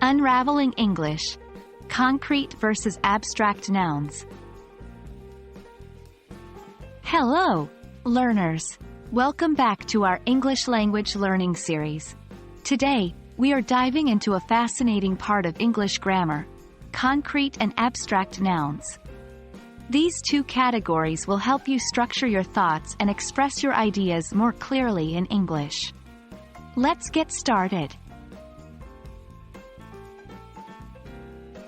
Unraveling English. Concrete versus abstract nouns. Hello, learners. Welcome back to our English language learning series. Today, we are diving into a fascinating part of English grammar: concrete and abstract nouns. These two categories will help you structure your thoughts and express your ideas more clearly in English. Let's get started.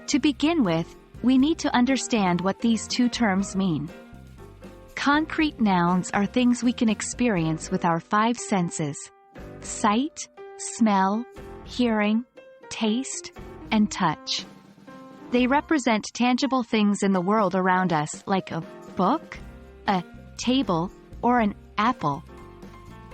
To begin with, we need to understand what these two terms mean. Concrete nouns are things we can experience with our five senses: sight, smell, hearing, taste, and touch. They represent tangible things in the world around us, like a book, a table, or an apple.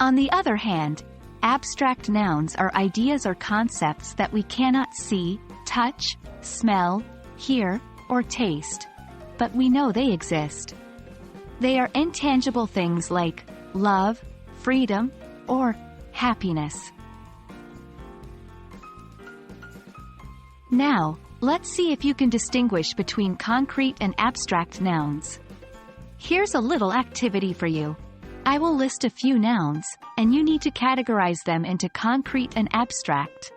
On the other hand, abstract nouns are ideas or concepts that we cannot see, touch, smell, hear, or taste, but we know they exist. They are intangible things like love, freedom, or happiness. Now, let's see if you can distinguish between concrete and abstract nouns. Here's a little activity for you. I will list a few nouns, and you need to categorize them into concrete and abstract.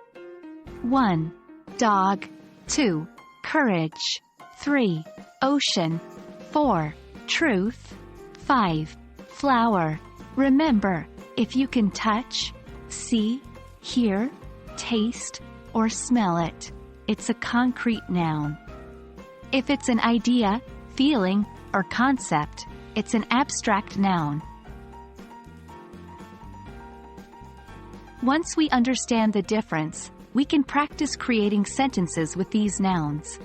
1. Dog. 2. Courage. 3. Ocean. 4. Truth. 5. Flower. Remember, if you can touch, see, hear, taste, or smell it, it's a concrete noun. If it's an idea, feeling, or concept, it's an abstract noun. Once we understand the difference, we can practice creating sentences with these nouns.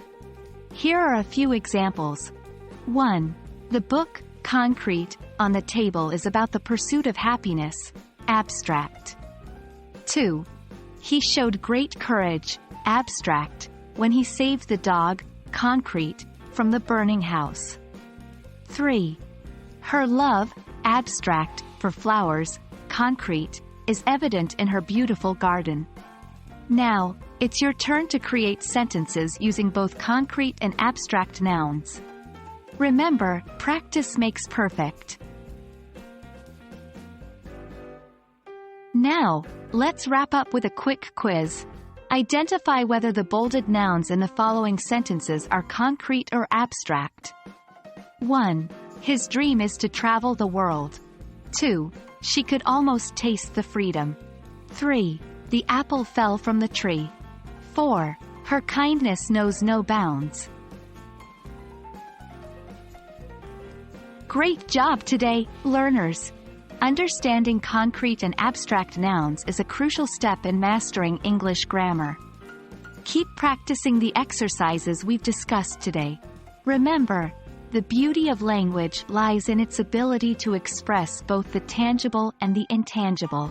Here are a few examples. 1. The book, Concrete, on the table is about the pursuit of happiness, abstract. 2. He showed great courage, abstract, when he saved the dog, Concrete, from the burning house. 3. Her love, abstract, for flowers, Concrete, is evident in her beautiful garden. Now, it's your turn to create sentences using both concrete and abstract nouns. Remember, practice makes perfect. Now, let's wrap up with a quick quiz. Identify whether the bolded nouns in the following sentences are concrete or abstract. 1. His dream is to travel the world. 2. She could almost taste the freedom. 3. The apple fell from the tree. 4. Her kindness knows no bounds. Great job today, learners! Understanding concrete and abstract nouns is a crucial step in mastering English grammar. Keep practicing the exercises we've discussed today. Remember, the beauty of language lies in its ability to express both the tangible and the intangible.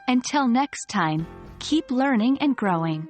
Until next time, keep learning and growing.